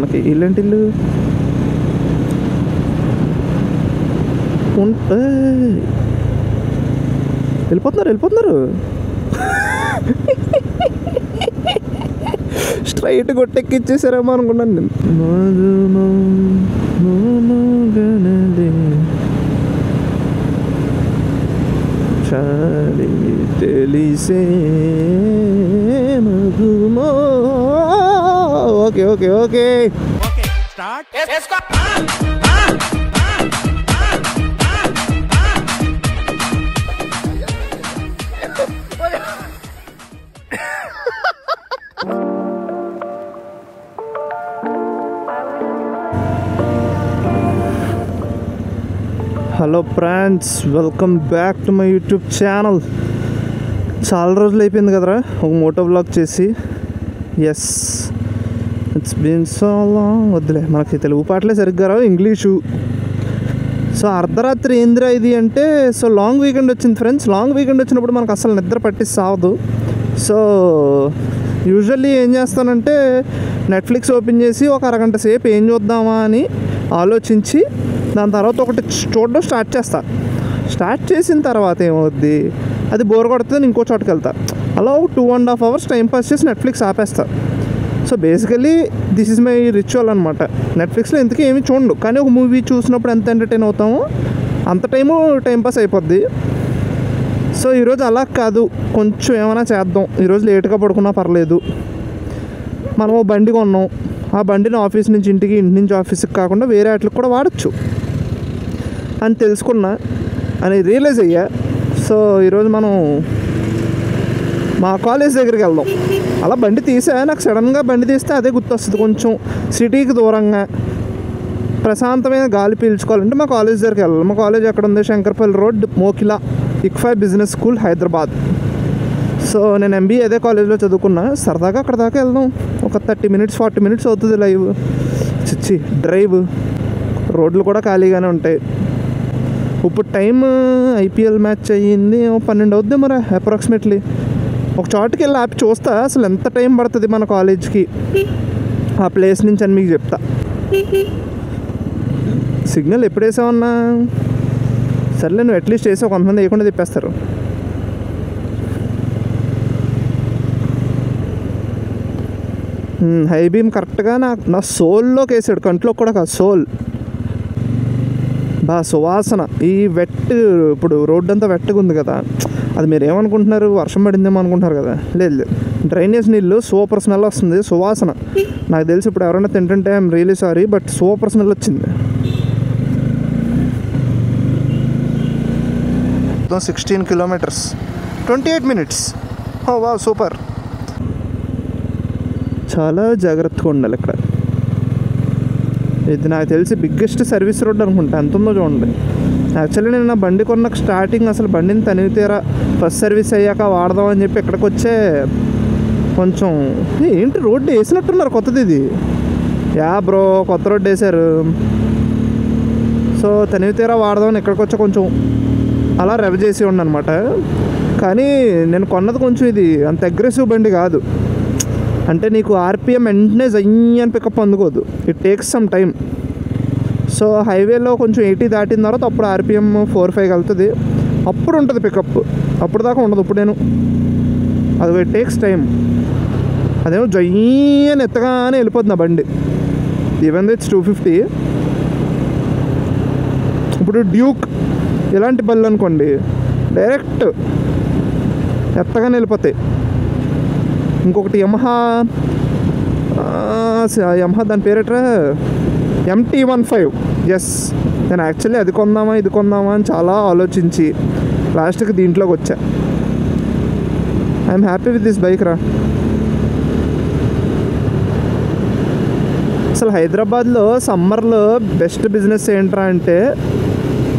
మనకి ఇలాంటి ఇల్లు వెళ్ళిపోతున్నారు స్ట్రైట్ కొట్టెక్కిచ్చేసారేమో అనుకున్నాను నేను. చాలి తెలిసే మగుమో. Okay okay okay start. Hello friends, welcome back to my YouTube channel. చాలా రోజులు అయిపోయింది కదరా ఒక మోటో వ్లాగ్ చేసి. Yes, it's been so long. వద్దులే, మనకి తెలుగు పాటలే సరిగ్గా రావు, ఇంగ్లీషు. సో అర్ధరాత్రి ఏందిరా ఇది అంటే, సో లాంగ్ వీకెండ్ వచ్చింది ఫ్రెండ్స్. లాంగ్ వీకెండ్ వచ్చినప్పుడు మనకు అసలు నిద్ర పట్టి సావదు. సో యూజువల్లీ ఏం చేస్తానంటే, నెట్ఫ్లిక్స్ ఓపెన్ చేసి ఒక అరగంట సేపు ఏం చూద్దామా అని ఆలోచించి దాని తర్వాత ఒకటి చూడడం స్టార్ట్ చేసిన తర్వాత ఏమవుద్ది, అది బోర్ కొడుతుంది, ఇంకో చోటుకి వెళ్తా. అలా 2.5 hours టైం పాస్ చేసి నెట్ఫ్లిక్స్ ఆపేస్తా. So basically this is my ritual అనమాట. నెట్ఫ్లిక్స్లో ఎందుకు ఏమి చూడండు, కానీ ఒక మూవీ చూసినప్పుడు ఎంత ఎంటర్టైన్ అవుతామో అంత టైం పాస్ అయిపోద్ది. సో ఈరోజు అలా కాదు, కొంచెం ఏమైనా చేద్దాం. ఈరోజు లేట్గా పడుకున్నా పర్లేదు. మనం ఓ బండి కొన్నాం, ఆ బండిని ఆఫీస్ నుంచి ఇంటికి, ఇంటి నుంచి ఆఫీస్కి కాకుండా వేరే వాటికి కూడా వాడచ్చు అని తెలుసుకున్నా, అని రియలైజ్ అయ్యా. సో ఈరోజు మనం మా కాలేజ్ దగ్గరికి వెళ్దాం. అలా బండి తీసా, నాకు సడన్గా బండి తీస్తే అదే గుర్తొస్తుంది. కొంచెం సిటీకి దూరంగా ప్రశాంతమైన గాలి పీల్చుకోవాలంటే మా కాలేజ్ దగ్గరికి వెళ్ళాలి. మా కాలేజ్ ఎక్కడ ఉంది? Shankarpalli road, Mokila, ICFAI business school, Hyderabad. So నేను ఎంబీఏ అదే కాలేజ్లో చదువుకున్నా. సరదాగా అక్కడ దాకా వెళ్దాం. ఒక 30 minutes 40 minutes అవుతుంది డ్రైవ్. రోడ్లు కూడా ఖాళీగానే ఉంటాయి. ఇప్పుడు టైం ఐపీఎల్ మ్యాచ్ అయ్యింది, 12 అవుద్ది మరి అప్రాక్సిమేట్లీ. ఒక చోటుకి వెళ్ళి ఆపి చూస్తా అసలు ఎంత టైం పడుతుంది మన కాలేజ్కి ఆ ప్లేస్ నుంచి అని మీకు చెప్తా. సిగ్నల్ ఎప్పుడు వేసామన్నా? సర్లే, నువ్వు అట్లీస్ట్ వేసావు, కొంతమంది వేయకుండా తిప్పేస్తారు. హై బీమ్ కరెక్ట్గా నా సోల్లోకి వేసాడు, కంట్లో కూడా కాదు, సోల్. సువాసన. ఈ ఇప్పుడు రోడ్డు అంతా వెట్టగా ఉంది కదా, అది మీరు ఏమనుకుంటున్నారు, వర్షం పడిందేమో అనుకుంటున్నారు కదా. లేదు, డ్రైనేజ్ నీళ్ళు సూపర్ స్మెల్ వస్తుంది, సువాసన. నాకు తెలిసి ఇప్పుడు ఎవరైనా తింటుంటే I'm really sorry, but super smell వచ్చింది. 16 kilometers 28 minutes. ఓ వా, సూపర్. చాలా జాగ్రత్తగా ఉండాలి ఇక్కడ. ఇది నాకు తెలిసి బిగ్గెస్ట్ సర్వీస్ రోడ్ అనుకుంటా, ఎంత ఉందో చూడండి. యాక్చువల్లీ నేను నా బండి కొన్న స్టార్టింగ్ అసలు బండిని తనివి తీరా ఫస్ట్ సర్వీస్ అయ్యాక వాడదాం అని చెప్పి ఇక్కడికి వచ్చే కొంచెం ఏంటి రోడ్డు వేసినట్టున్నారు కొత్తది ఇది. యా బ్రో, కొత్త రోడ్డు వేశారు. సో తనివి తీరా వాడదామని ఇక్కడికి వచ్చి కొంచెం అలా రెవ్ చేసి ఉండనమాట. కానీ నేను కొన్నది కొంచెం ఇది అంత అగ్రెసివ్ బండి కాదు. అంటే నీకు ఆర్పిఎం వెంటనే జయ్యి అని పికప్ అందుకోదు, it takes some time. So హైవేలో కొంచెం 80 దాటిన తర్వాత అప్పుడు ఆర్పిఎం 4-5 వెళ్తుంది, అప్పుడు ఉంటుంది పికప్. అప్పుడు దాకా ఉండదు. ఇప్పుడు నేను అది ఇట్ టేక్స్ టైం. అదేమో జయ్యి అని ఎత్తగానే వెళ్ళిపోతుంది ఆ బండి. Even it's 250. ఇప్పుడు డ్యూక్ ఇలాంటి బళ్ళు అనుకోండి, డైరెక్ట్ ఎత్తగానే వెళ్ళిపోతాయి. ఇంకొకటి యమహా దాని పేరేట్రా, MT-15. ఎస్, నేను యాక్చువల్లీ అది కొందామా ఇది కొందామా అని చాలా ఆలోచించి లాస్ట్కి దీంట్లోకి వచ్చా. I'm happy with this bike రా. అసలు హైదరాబాద్లో సమ్మర్లో బెస్ట్ బిజినెస్ ఏంట్రా అంటే,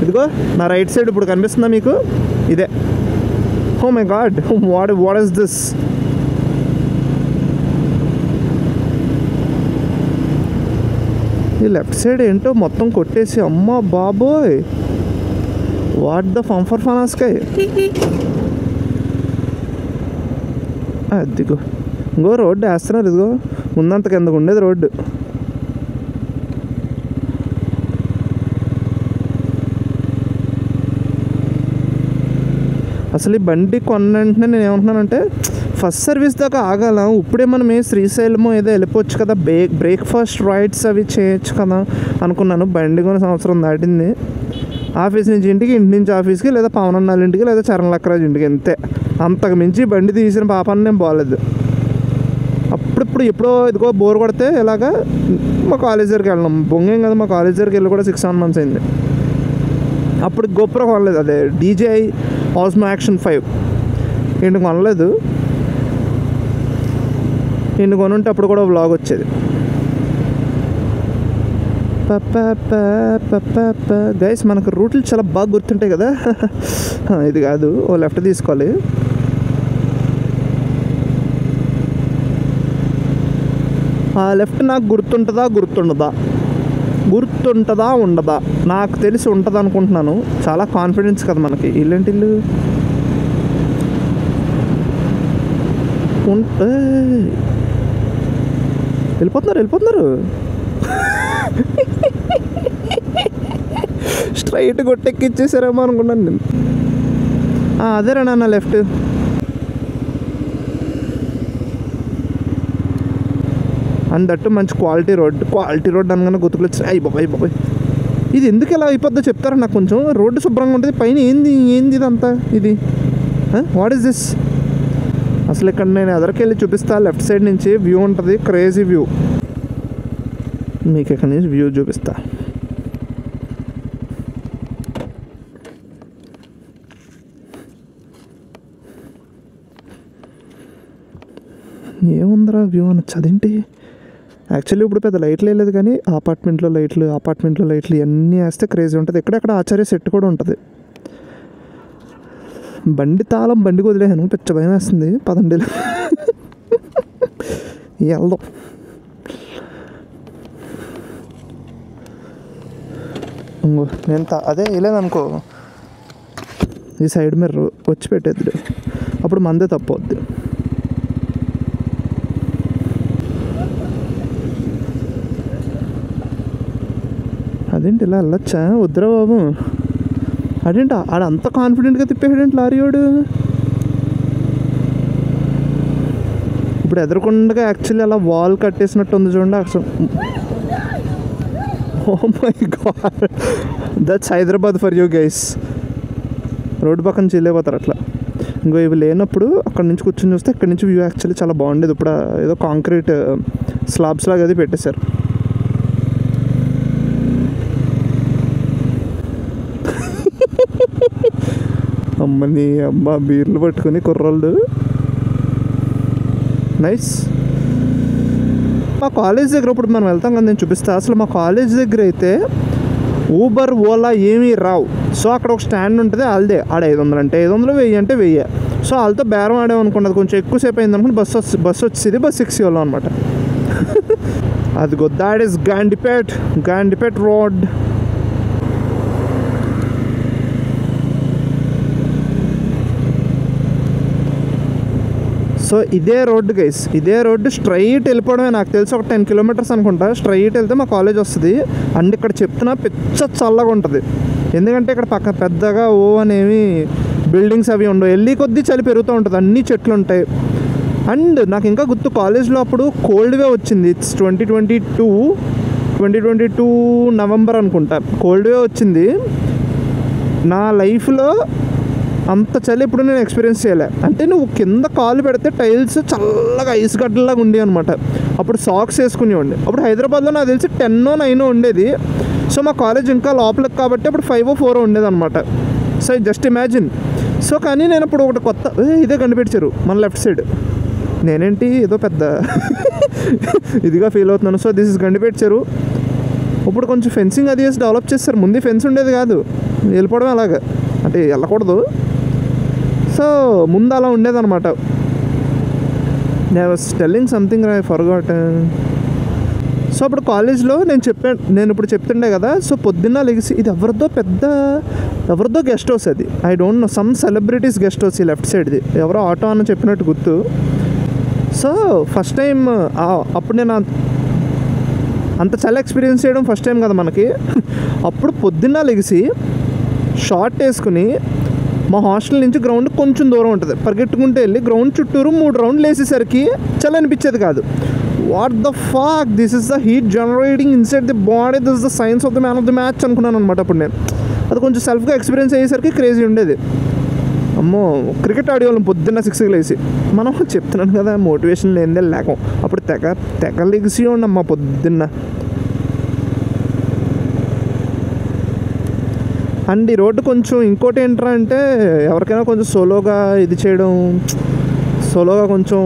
ఇదిగో నా రైట్ సైడ్ ఇప్పుడు కనిపిస్తుందా మీకు, ఇదే. Oh my god, what is this? ఈ లెఫ్ట్ సైడ్ ఏంటో మొత్తం కొట్టేసి, అమ్మ బాబోయ్, వాట్ ద ఫంఫర్ ఫనాస్కాయ్. అదిగో ఇంకో రోడ్డు వేస్తున్నారు. ఇదిగో ముందంత కిందకు ఉండేది రోడ్డు, అసలు ఈ బండి కొన్న వెంటనే నేను ఏమంటున్నానంటే ఫస్ట్ సర్వీస్ దాకా ఆగాలం. ఇప్పుడే మనం శ్రీశైలమో ఏదో వెళ్ళిపోవచ్చు కదా, బ్రేక్ఫాస్ట్ రైడ్స్ అవి చేయొచ్చు కదా అనుకున్నాను. బండి కొని సంవత్సరం దాటింది. ఆఫీస్ నుంచి ఇంటికి, ఇంటి నుంచి ఆఫీస్కి, లేదా పవన్ అన్నాళ్ళ ఇంటికి, లేదా చరణ్ లక్కరాజు ఇంటికి, అంతే. అంతకు మించి బండి తీసిన పాపాన్ని నేను బాగాలేదు. అప్పుడిప్పుడు ఎప్పుడో ఇదిగో బోర్ కొడితే ఇలాగా మా కాలేజ్ దగ్గరికి వెళ్ళినాం. బొంగేం కదా, మా కాలేజ్ దగ్గరికి వెళ్ళి కూడా 6-7 months అయింది. అప్పుడు గోప్రో కొనలేదు, అదే DJI Osmo Action 5 ఇంటికి కొనలేదు. ఇంటికి కొనుంటే అప్పుడు కూడా వ్లాగ్ వచ్చేది. గైస్ మనకు రూట్లు చాలా బాగా గుర్తుంటాయి కదా. ఇది కాదు, ఓ లెఫ్ట్ తీసుకోవాలి. ఆ లెఫ్ట్ నాకు గుర్తుంటుందా ఉండదా? నాకు తెలిసి ఉంటుంది అనుకుంటున్నాను. చాలా కాన్ఫిడెన్స్ కదా మనకి. ఇల్లేంటి ఇల్లు వెళ్ళిపోతున్నారు. స్ట్రైట్ కొట్టెక్కిచ్చేసారేమో అనుకున్నాను నేను. అదేరా నాన్న లెఫ్ట్. అండ్ దట్టు మంచి క్వాలిటీ రోడ్ అనగానే గుర్తుకులు వచ్చాయి. అయ్యి బాబాయ్ ఇది ఎందుకు ఎలా అయిపోద్దో చెప్తారా నాకు కొంచెం. రోడ్డు శుభ్రంగా ఉంటుంది, పైన ఏంది ఇదంతా, ఇది వాట్ ఈస్ దిస్? అసలు ఇక్కడ నేను ఎదరికెళ్ళి చూపిస్తా. లెఫ్ట్ సైడ్ నుంచి వ్యూ ఉంటుంది, క్రేజీ వ్యూ. మీకు ఇక్కడ నుంచి వ్యూ చూపిస్తా. ఏముందిరా వ్యూ అనొచ్చు. అదేంటి యాక్చువల్లీ ఇప్పుడు పెద్ద లైట్లు వేయలేదు, కానీ అపార్ట్మెంట్లో లైట్లు ఇవన్నీ వేస్తే క్రేజీ ఉంటుంది. ఎక్కడెక్కడ ఆచార్య సెట్ కూడా ఉంటుంది. బండి తాళం బండికి వదిలేసాను, పిచ్చ భయం వేస్తుంది. పదండి వెళ్దాం. నేను అదే వేయలేదనుకో, ఈ సైడ్ మిర్రర్ వచ్చి పెట్టేద్దు, అప్పుడు మందే తప్పవద్దు. అదేంటి ఇలా వెళ్ళొచ్చా? వద్దురా బాబు. అదేంటి ఆడంత కాన్ఫిడెంట్గా తిప్పేసాడేంటి లారీ వాడు. ఇప్పుడు ఎదురుకుండా యాక్చువల్లీ అలా వాల్ కట్టేసినట్టు ఉంది చూడండి. అసలు oh my god, that's Hyderabad for you guys. Road పక్కన చిల్లేపోతారు అట్లా. ఇంకో ఇవి లేనప్పుడు అక్కడ నుంచి కూర్చొని చూస్తే ఇక్కడ నుంచి వ్యూ యాక్చువల్లీ చాలా బాగుండేది. ఇప్పుడు ఏదో కాంక్రీట్ స్లాబ్స్ లాగా అది పెట్టేశారు. అమ్మ బీర్లు పట్టుకుని కుర్రోళ్ళు. నైస్. మా కాలేజ్ దగ్గర ఇప్పుడు మనం వెళ్తాం కదా, నేను చూపిస్తా. అసలు మా కాలేజ్ దగ్గర అయితే ఊబర్, ఓలా ఏమీ రావు. సో అక్కడ ఒక స్టాండ్ ఉంటుంది, వాళ్ళదే. ఆడ 500 అంటే 500, 1000 అంటే 1000. సో వాళ్ళతో బేరం ఆడేమనుకున్నది. కొంచెం ఎక్కువసేపు అయింది అనుకుంటే బస్సు వచ్చేది, బస్సు ఎక్కి వాళ్ళం అనమాట. అదిగో దాట్ ఈస్ గాండిపేట్ రోడ్. సో ఇదే రోడ్డు గైస్, ఇదే రోడ్డు స్ట్రైట్ వెళ్ళిపోవడమే. నాకు తెలిసి ఒక 10 kilometers అనుకుంటా. స్ట్రైట్ వెళ్తే మా కాలేజ్ వస్తుంది. అండ్ ఇక్కడ చెప్తున్నా పిచ్చ చల్లగా ఉంటుంది. ఎందుకంటే ఇక్కడ పక్క పెద్దగా అనేవి బిల్డింగ్స్ అవి ఉండవు. వెళ్ళి కొద్దీ చలి పెరుగుతూ ఉంటుంది, అన్ని చెట్లు ఉంటాయి. అండ్ నాకు ఇంకా గుర్తు, కాలేజ్లో అప్పుడు కోల్డ్ వేవ్ వచ్చింది. ఇట్స్ 2022 నవంబర్ అనుకుంటా. కోల్డ్ వేవ్ వచ్చింది. నా లైఫ్లో అంత చలి ఇప్పుడు నేను ఎక్స్పీరియన్స్ చేయలే. అంటే నువ్వు కింద కాలు పెడితే టైల్స్ చల్లగా ఐస్ గడ్డలాగా ఉండి అనమాట. అప్పుడు సాక్స్ వేసుకునేవాడిని. అప్పుడు హైదరాబాద్లో నాకు తెలిసి 10 or 9 ఉండేది. సో మా కాలేజ్ ఇంకా లోపలికి కాబట్టి అప్పుడు 5 or 4 ఉండేది అనమాట. So just imagine. సో కానీ నేను ఇప్పుడు ఒకటి కొత్త ఇదే కనిపెట్టారు మన లెఫ్ట్ సైడ్. నేనేంటి ఏదో పెద్ద ఇదిగా ఫీల్ అవుతున్నాను. So this is Gandipet. ఇప్పుడు కొంచెం ఫెన్సింగ్ అది వేసి డెవలప్ చేస్తారు. ముందు ఫెన్స్ ఉండేది కాదు, వెళ్ళిపోవడం అలాగా, అంటే వెళ్ళకూడదు. సో ముందు అలా ఉండేదన్నమాట. I was telling something, I forgot. So అప్పుడు కాలేజ్లో నేను ఇప్పుడు చెప్తుండే కదా. సో పొద్దున్న లెగిసి ఇది ఎవరిదో గెస్ట్ హౌస్ అది. I don't know, some celebrities guest house. ఈ లెఫ్ట్ సైడ్ది ఎవరో ఆటో అని చెప్పినట్టు గుర్తు. సో ఫస్ట్ టైం అప్పుడు నేను అంత చాలా ఎక్స్పీరియన్స్ చేయడం ఫస్ట్ టైం కదా మనకి. అప్పుడు పొద్దున్న లెగిసి షార్ట్ వేసుకుని మా హాస్టల్ నుంచి గ్రౌండ్ కొంచెం దూరం ఉంటుంది. పరిగెట్టుకుంటూ వెళ్ళి గ్రౌండ్ చుట్టూరు 3 రౌండ్లు వేసేసరికి చలి అనిపించేది కాదు. What the fuck, this is the heat generating inside the body, this is the science of the man of the match అనుకున్నాను అనమాట. అప్పుడు నేను అది కొంచెం సెల్ఫ్గా ఎక్స్పీరియన్స్ అయ్యేసరికి క్రేజీ ఉండేది. అమ్మో, క్రికెట్ ఆడేవాళ్ళం పొద్దున్న 6కి లేసి. మనం చెప్తున్నాను కదా, మోటివేషన్ లేనిదే లేకం. అప్పుడు తెగ లెగిసి ఉండమ్మా పొద్దున్న. అండ్ ఈ రోడ్డు కొంచెం ఇంకోటి ఏంట్రా అంటే, ఎవరికైనా కొంచెం సోలోగా ఇది చేయడం, సోలోగా కొంచెం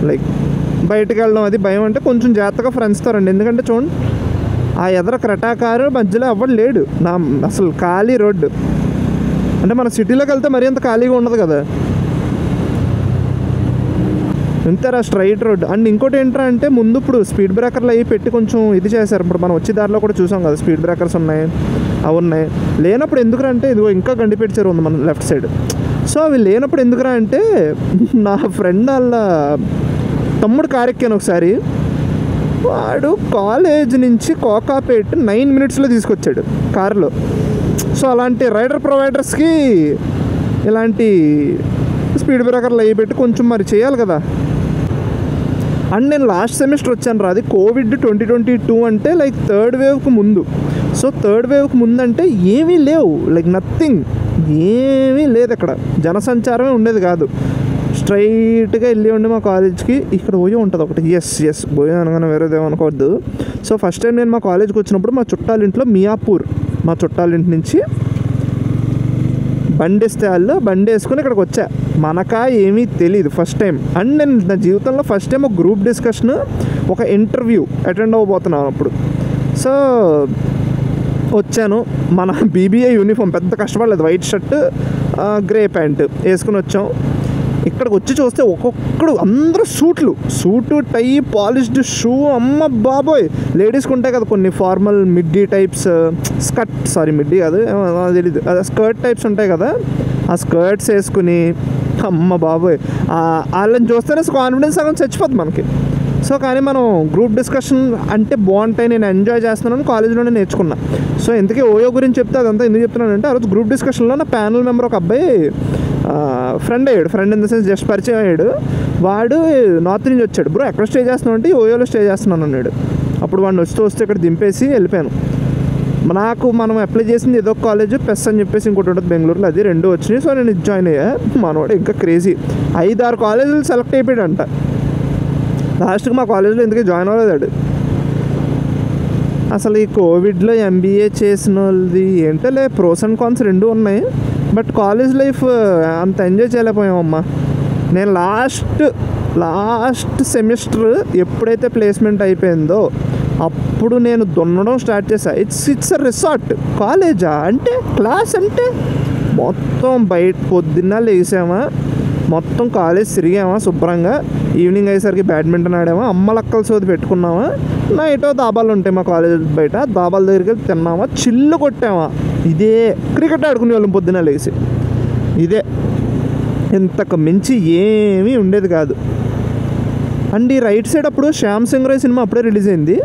లైక్ బయటకు వెళ్ళడం అది భయం అంటే కొంచెం జాగ్రత్తగా ఫ్రెండ్స్తో రండి. ఎందుకంటే చూడండి, ఆ ఎదర క్రెటాకారు మధ్యలో ఎవడు లేడు. అసలు ఖాళీ రోడ్డు. అంటే మన సిటీలోకి వెళ్తే మరీ అంత ఖాళీగా ఉండదు కదా, ఇంతేరా స్ట్రైట్ రోడ్. అండ్ ఇంకోటి ఏంట్రా అంటే, ముందు ఇప్పుడు స్పీడ్ బ్రేకర్లు అవి పెట్టి కొంచెం ఇది చేశారు. ఇప్పుడు మనం వచ్చే దారిలో కూడా చూసాం కదా, స్పీడ్ బ్రేకర్స్ ఉన్నాయి, అవి ఉన్నాయి. లేనప్పుడు ఎందుకురా అంటే, ఇదిగో ఇంకా గండిపేట ఉంది మన లెఫ్ట్ సైడ్. సో అవి లేనప్పుడు ఎందుకురా అంటే, నా ఫ్రెండ్ వాళ్ళ తమ్ముడు కారు ఎక్కాను ఒకసారి. వాడు కాలేజ్ నుంచి కోకాపేట 9 మినిట్స్లో తీసుకొచ్చాడు కారులో. సో అలాంటి రైడర్ ప్రొవైడర్స్కి ఇలాంటి స్పీడ్ బ్రేకర్లు అవి పెట్టి కొంచెం మరి చేయాలి కదా. అండ్ నేను లాస్ట్ సెమిస్టర్ వచ్చాను రా, అది కోవిడ్ 2022 అంటే లైక్ 3rd వేవ్కి ముందు. సో 3rd వేవ్కి ముందు అంటే ఏమీ లేవు, లైక్ నథింగ్, ఏమీ లేదు అక్కడ, జనసంచారమే ఉండేది కాదు. స్ట్రైట్గా వెళ్ళి ఉండి మా కాలేజ్కి ఇక్కడ ఓయో ఉంటుంది ఒకటి. ఎస్ బోయో అనగానే వేరేదేమనుకోవద్దు. సో ఫస్ట్ టైం నేను మా కాలేజ్కి వచ్చినప్పుడు మా చుట్టాలింట్లో మియాపూర్, మా చుట్టాలింటి నుంచి బండి ఇస్తే వాళ్ళు బండి వేసుకుని ఇక్కడికి వచ్చా. మనకా ఏమీ తెలియదు ఫస్ట్ టైం. అండ్ నేను నా జీవితంలో ఫస్ట్ టైం ఒక గ్రూప్ డిస్కషన్, ఒక ఇంటర్వ్యూ అటెండ్ అవ్వబోతున్నాను అప్పుడు. సో వచ్చాను, మన బీబీఏ యూనిఫామ్, పెద్ద కష్టపడలేదు, వైట్ షర్ట్ గ్రే ప్యాంట్ వేసుకుని వచ్చాం. ఇక్కడికి వచ్చి చూస్తే ఒక్కొక్కడు అందరూ సూటు టై పాలిష్డ్ షూ. అమ్మ బాబోయ్, లేడీస్కి ఉంటాయి కదా కొన్ని ఫార్మల్ మిడ్డీ టైప్స్, మిడ్డీ కాదు తెలీదు, స్కర్ట్ టైప్స్ ఉంటాయి కదా, ఆ స్కర్ట్స్ వేసుకుని అమ్మ బాబోయ్ వాళ్ళని చూస్తేనే కాన్ఫిడెన్స్ సగం చచ్చిపోద్ది మనకి. సో కానీ మనం గ్రూప్ డిస్కషన్ అంటే బాగుంటాయి, నేను ఎంజాయ్ చేస్తున్నాను, కాలేజీలోనే నేర్చుకున్నా. సో ఇంతకీ ఓయో గురించి చెప్తే అదంతా ఎందుకు చెప్తున్నానంటే, ఆ రోజు గ్రూప్ డిస్కషన్లో నా ప్యానల్ మెంబర్ ఒక అబ్బాయి friend in the sense just పరిచయం అయ్యాడు. వాడు నార్త్ నుంచి వచ్చాడు. బ్రో ఎక్కడ స్టే చేస్తున్నావు అంటే, ఓయోలో స్టే చేస్తున్నాను అన్నాడు. అప్పుడు వాడిని వస్తే ఇక్కడ దింపేసి వెళ్ళిపోయాను. మనం అప్లై చేసింది ఏదో కాలేజ్ పెస్ అని చెప్పేసి ఇంకోటి ఉంటుంది బెంగళూరులో, అది 2 వచ్చినాయి. సో నేను జాయిన్ అయ్యా. మనవాడు ఇంకా క్రేజీ 5-6 కాలేజీలు సెలెక్ట్ అయిపోయాడంట. లాస్ట్కి మా కాలేజీలో ఎందుకే జాయిన్ అవ్వలేదాడు. అసలు ఈ కోవిడ్లో ఎంబీఏ చేసిన వాళ్ళది ఏంటో ప్రోస్ అండ్ కాన్స్ 2 ఉన్నాయి. బట్ కాలేజ్ లైఫ్ అంత ఎంజాయ్ చేయలేకపోయామమ్మా. నేను లాస్ట్ సెమిస్టర్ ఎప్పుడైతే ప్లేస్మెంట్ అయిపోయిందో అప్పుడు నేను దున్నడం స్టార్ట్ చేశా. It's a resort. కాలేజా అంటే, క్లాస్ అంటే మొత్తం బయట పొద్దున్న లేసామా, మొత్తం కాలేజ్ తిరిగామా శుభ్రంగా, ఈవినింగ్ అయ్యేసరికి బ్యాడ్మింటన్ ఆడామా, అమ్మలక్కల సోది పెట్టుకున్నామా, నైట్ దాబాలు ఉంటాయి మా కాలేజ్ బయట, దాబాల దగ్గరికి వెళ్ళి తిన్నామా, చిల్లు కొట్టామా. ఇదే క్రికెట్ ఆడుకునే వాళ్ళం పొద్దున్న లేచి. ఇదే, ఇంతకు మించి ఏమీ ఉండేది కాదు. అండ్ ఈ రైట్ సైడ్ అప్పుడు శ్యామ్ సింగ్ రాయ్ సినిమా అప్పుడే రిలీజ్ అయింది.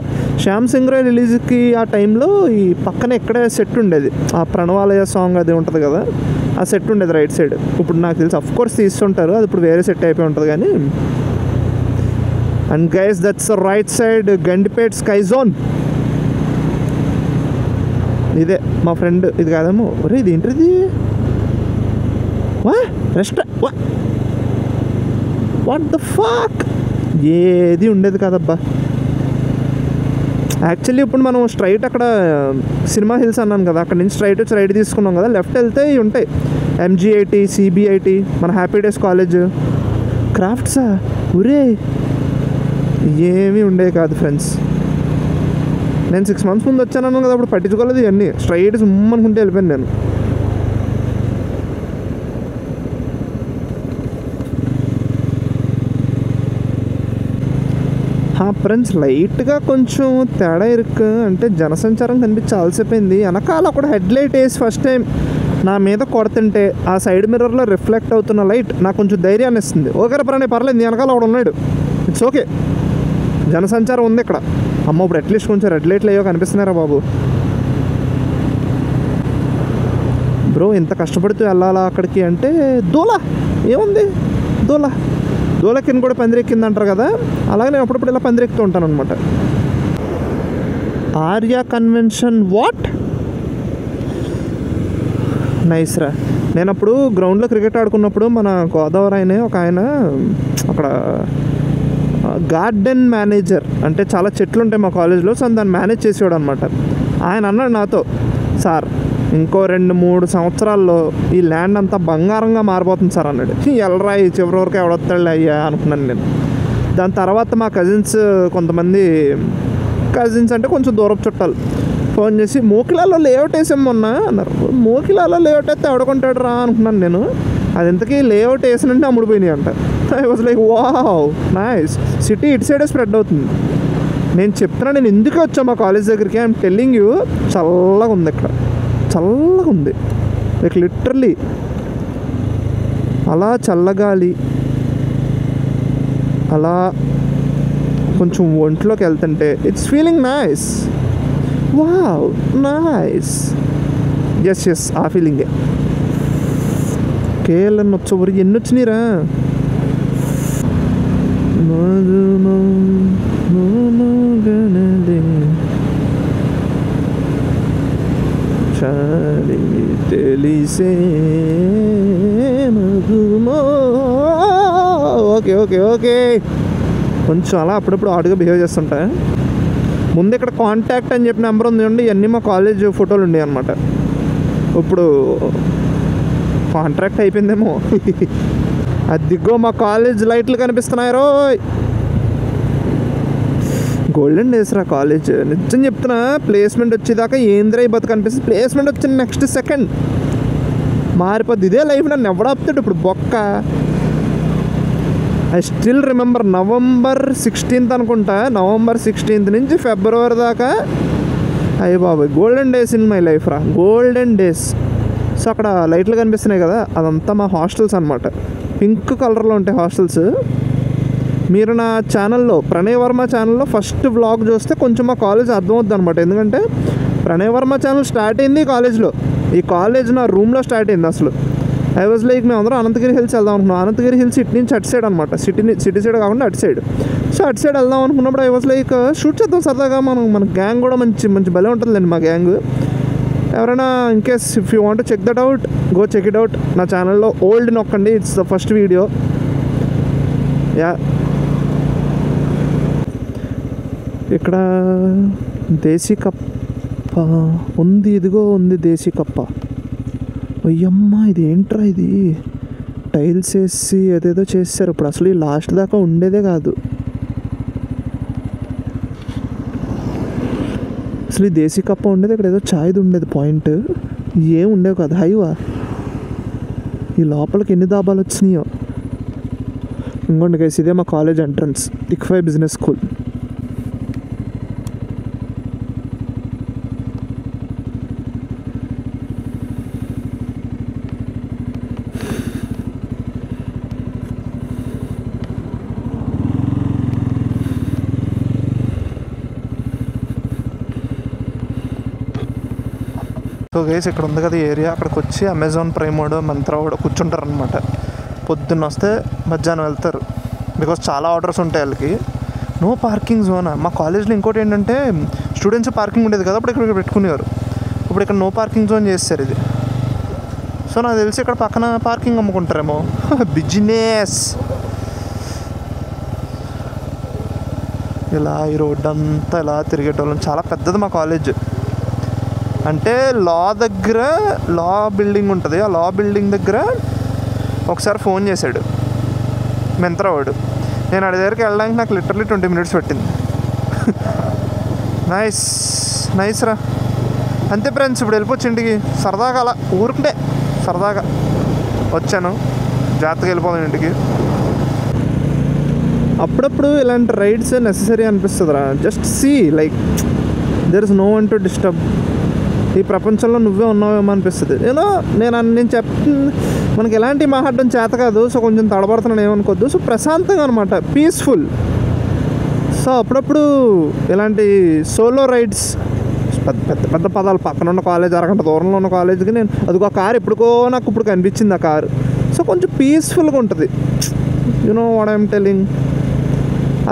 శ్యామ్ సింగ్ రాయ్ రిలీజ్కి ఆ టైంలో ఈ పక్కన ఎక్కడే సెట్ ఉండేది, ఆ ప్రణవాలయ సాంగ్ అది ఉంటుంది కదా, ఆ సెట్ ఉండేది రైట్ సైడ్. ఇప్పుడు నాకు తెలిసి అఫ్కోర్స్ తీస్తుంటారు, అది ఇప్పుడు వేరే సెట్ అయిపోయి ఉంటుంది కానీ. And guys, that's right side Gandipet sky zone. ఇదే మా ఫ్రెండ్, ఇది కాదేమో, ఒరే ఇది ఏంటిది, వాట్ ద ఫాక్, ఏది ఉండేది కాదబ్బా. యాక్చువల్లీ ఇప్పుడు మనం స్ట్రైట్ అక్కడ సినిమా హిల్స్ అన్నాను కదా, అక్కడ నుంచి స్ట్రైట్ వచ్చి రైట్ తీసుకున్నాం కదా, లెఫ్ట్ వెళ్తే ఇవి ఉంటాయి ఎంజీఐటీ, సిబిఐటి, మన హ్యాపీ డేస్ కాలేజ్, క్రాఫ్ట్సా. ఒరే ఏమీ ఉండేవి కాదు ఫ్రెండ్స్. నేను 6 months ముందు వచ్చాను కదా, అప్పుడు పట్టించుకోలేదు ఇవన్నీ, స్ట్రైట్ అనుకుంటే వెళ్ళిపోయాను నేను. ఫ్రెండ్స్ లైట్గా కొంచెం తేడా ఇరుక్కు అంటే జనసంచారం కనిపించి ఆలసిపోయింది. వెనకాల ఒక హెడ్లైట్ వేసి ఫస్ట్ టైం నా మీద కొడుతుంటే ఆ సైడ్ మిర్రర్లో రిఫ్లెక్ట్ అవుతున్న లైట్ నాకు కొంచెం ధైర్యాన్ని ఇస్తుంది. ఓకే పర్లేదు, వెనకాల ఒకడు ఉన్నాడు, ఇట్స్ ఓకే, జనసంచారం ఉంది ఇక్కడ. అమ్మ ఇప్పుడు అట్లీస్ట్ కొంచెం రెడ్ లైట్లు అయ్యో కనిపిస్తున్నారా బాబు. బ్రో ఇంత కష్టపడుతూ వెళ్ళాలా అక్కడికి అంటే ఏముంది దూల కింద కూడా పందిరెక్కింది అంటారు కదా, అలాగే నేను అప్పుడప్పుడు ఇలా పందిరెక్కుతూ ఉంటాను అనమాట. ఆర్యా కన్వెన్షన్ వాట్ నైస్ రా. నేను అప్పుడు గ్రౌండ్లో క్రికెట్ ఆడుకున్నప్పుడు మన గోదావరి ఒక ఆయన అక్కడ గార్డెన్ మేనేజర్, అంటే చాలా చెట్లు ఉంటాయి మా కాలేజ్లో, సో దాన్ని మేనేజ్ చేసేవాడు అనమాట. ఆయన అన్నాడు నాతో, సార్ ఇంకో 2-3 సంవత్సరాల్లో ఈ ల్యాండ్ అంతా బంగారంగా మారిపోతుంది సార్ అన్నాడు. ఎల్లరా ఈ చివరి వరకు ఎవడొస్తాడు అయ్యా అనుకున్నాను నేను. దాని తర్వాత మా కొంతమంది కజిన్స్ అంటే కొంచెం దూరపు చుట్టాలు ఫోన్ చేసి మోకిలాలో లేఅవుట్ వేసాం మొన్న అన్నారు. మోకిలాలో లేఅవుట్ అయితే ఎవడుకుంటాడు రా అనుకున్నాను నేను. అది ఇంతకీ లేఅవుట్ వేసినంటే అమ్ముడిపోయినాయి అంట. I was like wow nice. City ఇటు సైడే స్ప్రెడ్ అవుతుంది. నేను చెప్తున్నా, నేను ఎందుకు వచ్చా మా కాలేజ్ దగ్గరికి, ఐఎమ్ టెల్లింగ్ యూ, చల్లగా ఉంది ఇక్కడ, చల్లగా ఉంది లైక్ లిటరలీ. అలా చల్లగాలి అలా కొంచెం ఒంట్లోకి వెళ్తుంటే it's feeling nice. Wow nice. Yes ఆ ఫీలింగే. కేఎల్ఎన్ వచ్చి ఎన్ని వచ్చినాయిరా. తెలిసే ఓకే కొంచెం అలా అప్పుడప్పుడు ఆడుగా బిహేవ్ చేస్తుంటా. ముందు ఇక్కడ కాంటాక్ట్ అని చెప్పిన నెంబర్ ఉంది అండి, ఇవన్నీ మా కాలేజ్ ఫోటోలు ఉండేవి అనమాట. ఇప్పుడు కాంట్రాక్ట్ అయిపోయిందేమో. అదిగో మా కాలేజ్ లైట్లు కనిపిస్తున్నాయి రోయ్. గోల్డెన్ డేస్ రా కాలేజ్. నిజం చెప్తున్నా, ప్లేస్మెంట్ వచ్చేదాకా ఏంద్రా ఈ బతుకు అనిపిస్తుంది. ప్లేస్మెంట్ వచ్చిన నెక్స్ట్ సెకండ్ మారిపోద్ది. ఇదే లైఫ్. నన్ను ఎవడాపుతాడు ఇప్పుడు బొక్క. I still remember November 16th అనుకుంటా. November 16th నుంచి February దాకా అయ్యి బాబాయ్ golden days in my life రా, గోల్డెన్ డేస్. సో అక్కడ లైట్లు కనిపిస్తున్నాయి కదా, అదంతా మా హాస్టల్స్ అనమాట. పింక్ కలర్లో ఉంటాయి హాస్టల్స్. మీరు నా ఛానల్లో ప్రణయ్ వర్మ ఛానల్లో ఫస్ట్ వ్లాగ్ చూస్తే కొంచెం మా కాలేజ్ అర్థమవుద్ది అనమాట. ఎందుకంటే ప్రణయ్ వర్మ ఛానల్ స్టార్ట్ అయింది ఈ కాలేజ్లో. ఈ కాలేజ్ నా రూమ్లో స్టార్ట్ అయింది అసలు. ఐ వాజ్ లైక్ మేము అందరం అనంతగిరి హిల్స్ వెళ్దాం అనుకున్నాం. అనంతగిరి హిల్స్ ఇటు నుంచి అటు సైడ్ అనమాట, సిటీ సైడ్ కాకుండా అటు సైడ్. సో అటు సైడ్ వెళ్దాం అనుకున్నప్పుడు ఐ వాజ్ లైక్ షూట్ చేద్దాం సరదాగా, మన గ్యాంగ్ కూడా మంచి భలే ఉంటుందండి మా గ్యాంగ్. ఎవరైనా in case if you want check that out, go check it out. నా ఛానల్లో ఓల్డ్ నొక్కండి, it's the first video. Yeah ఇక్కడ దేశీ కప్ప ఉంది, ఇదిగో ఉంది దేశీ కప్ప. అయ్యమ్మ ఇది ఏంట్రా, ఇది టైల్స్ వేసి ఏదేదో చేస్తారు. ఇప్పుడు అసలు ఈ లాస్ట్ దాకా ఉండేదే కాదు. అసలు ఈ దేశీ కప్ప ఉండేది ఇక్కడ, ఏదో ఛాయ్ది ఉండేది పాయింట్, ఏం ఉండేవి కాదు. హైవా ఈ లోపలికి ఎన్ని దాబాలు వచ్చినాయో. ఇంకోండి గైస్, ఇదే మా కాలేజ్ ఎంట్రన్స్, టిక్ఫై బిజినెస్ స్కూల్. సో గైస్ ఇక్కడ ఉంది కదా ఏరియా, అక్కడికి వచ్చి అమెజాన్ ప్రైమ్ వాడు మంత్రా వాడు కూర్చుంటారు అనమాట. పొద్దున్న వస్తే మధ్యాహ్నం వెళ్తారు, బికాస్ చాలా ఆర్డర్స్ ఉంటాయి వాళ్ళకి. No parking zone. మా కాలేజ్లో ఇంకోటి ఏంటంటే స్టూడెంట్స్ పార్కింగ్ ఉండేది కదా, అప్పుడు ఇక్కడ పెట్టుకునేవారు. ఇప్పుడు ఇక్కడ నో పార్కింగ్ జోన్ చేస్తారు ఇది. సో నాకు తెలిసి ఇక్కడ పక్కన పార్కింగ్ అమ్ముకుంటారేమో. బిజినెస్. ఇలా ఈ రోడ్డు అంతా ఇలా తిరిగేటోళ్ళం. చాలా పెద్దది మా కాలేజ్. అంటే లా బిల్డింగ్ ఉంటుంది. ఆ లా బిల్డింగ్ దగ్గర ఒకసారి ఫోన్ చేశాడు మెంత్రా వాడు. నేను అడి దగ్గరికి వెళ్ళడానికి నాకు లిటరలీ 20 minutes పట్టింది. నైస్ రా. అంతే ఫ్రెండ్స్, ఇప్పుడు వెళ్ళిపోవచ్చు ఇంటికి. సరదాగా అలా ఊరుకుంటే సరదాగా వచ్చాను, జాగ్రత్తగా వెళ్ళిపోదాం ఇంటికి. అప్పుడప్పుడు ఇలాంటి రైడ్స్ నెససరీ అనిపిస్తుంది రా. Just see like there is no one to disturb. ఈ ప్రపంచంలో నువ్వే ఉన్నావేమో అనిపిస్తుంది. నేను మనకి ఎలాంటి మాట్లాడడం చేత కాదు. సో కొంచెం తడబడుతున్నాను ఏమనుకోద్దు. సో ప్రశాంతంగా అనమాట, పీస్ఫుల్. సో అప్పుడప్పుడు ఇలాంటి సోలో రైడ్స్ పెద్ద పెద్ద పెద్ద పదాలు, పక్కన ఉన్న కాలేజ్, అరగంట దూరంలో ఉన్న కాలేజీకి నేను అదిగో కారు ఎప్పుడుకో నాకు ఇప్పుడు కనిపించింది ఆ కారు. సో కొంచెం పీస్ఫుల్గా ఉంటుంది. You know what I'm telling.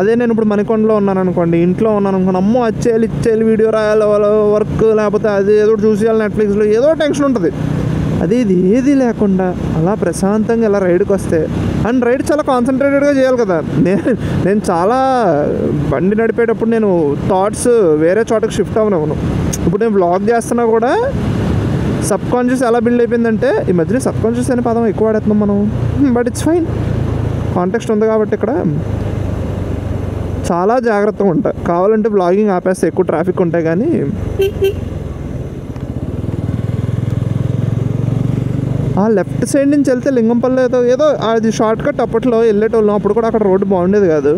అదే నేను ఇప్పుడు మణికొండలో ఉన్నాను అనుకోండి, ఇంట్లో ఉన్నాను అనుకోండి, అమ్మో ఇచ్చేయాలి వీడియో రాయాలి, వాళ్ళ వర్క్, లేకపోతే అది ఏదో చూసేయాలి నెట్ఫ్లిక్స్లో, ఏదో టెన్షన్ ఉంటుంది. అది ఇది ఏది లేకుండా అలా ప్రశాంతంగా ఇలా రైడ్కి వస్తే, అండ్ రైడ్ చాలా కాన్సన్ట్రేటెడ్గా చేయాలి కదా. నేను చాలా బండి నడిపేటప్పుడు నేను థాట్స్ వేరే చోటకి షిఫ్ట్ అవ్వను. ఇప్పుడు నేను వ్లాగ్ చేస్తున్నా కూడా సబ్ కాన్షియస్ ఎలా బిల్డ్ అయిపోయిందంటే, ఈ మధ్యన సబ్ కాన్షియస్ అనే పదం ఎక్కువ వాడేస్తున్నాం మనం, బట్ ఇట్స్ ఫైన్, కాంటెక్స్ట్ ఉంది కాబట్టి. ఇక్కడ చాలా జాగ్రత్తగా ఉంటా. కావాలంటే వ్లాగింగ్ ఆపేస్తే ఎక్కువ ట్రాఫిక్ ఉంటాయి. కానీ ఆ లెఫ్ట్ సైడ్ నుంచి వెళ్తే లింగంపల్లి ఏదో అది షార్ట్ కట్ అప్పట్లో వెళ్ళేటోళ్ళం. అప్పుడు కూడా అక్కడ రోడ్డు బాగుండేది కాదు.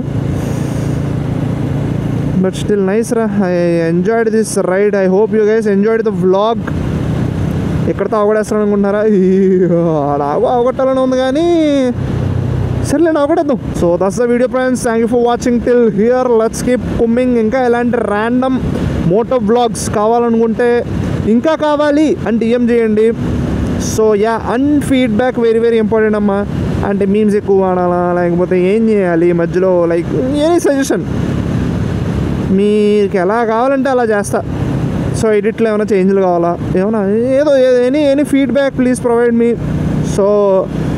బట్ స్టిల్ నైస్ రా. I enjoyed this ride. I hope you guys enjoyed the vlog. ఎక్కడితో అవగొడేస్తాను అనుకుంటున్నారా? అలాగో అవగొట్టాలని ఉంది కానీ సర్లేండి, అవగొట్టేద్దాం. So that's the video friends. Thank you for watching till here. Let's keep coming. ఇంకా ఎలాంటి ర్యాండమ్ మోటో వ్లాగ్స్ కావాలనుకుంటే, ఇంకా కావాలి అని DM చేయండి. So yeah, and feedback very very important అమ్మా. అంటే మీమ్స్ ఎక్కువ వాడాలా, లేకపోతే ఏం చేయాలి మధ్యలో, లైక్ ఎనీ సజెషన్ మీకు ఎలా కావాలంటే అలా చేస్తా. సో ఎడిట్లో ఏమైనా చేంజ్లు కావాలా, ఏమైనా ఏదో any feedback please provide me. So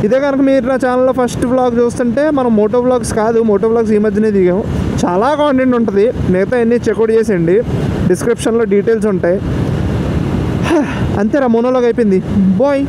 ఇదే కనుక మీరు నా ఛానల్లో ఫస్ట్ వ్లాగ్ చూస్తుంటే, మనం మోటో వ్లాగ్స్ కాదు, మోటో వ్లాగ్స్ ఈ మధ్యనే దిగాము. చాలా కాంటెంట్ ఉంటుంది, మిగతా అన్నీ చెక్అవుట్ చేసేయండి, డిస్క్రిప్షన్లో డీటెయిల్స్ ఉంటాయి. అంతేరా, మోనోలాగ్ అయిపోయింది. బాయ్.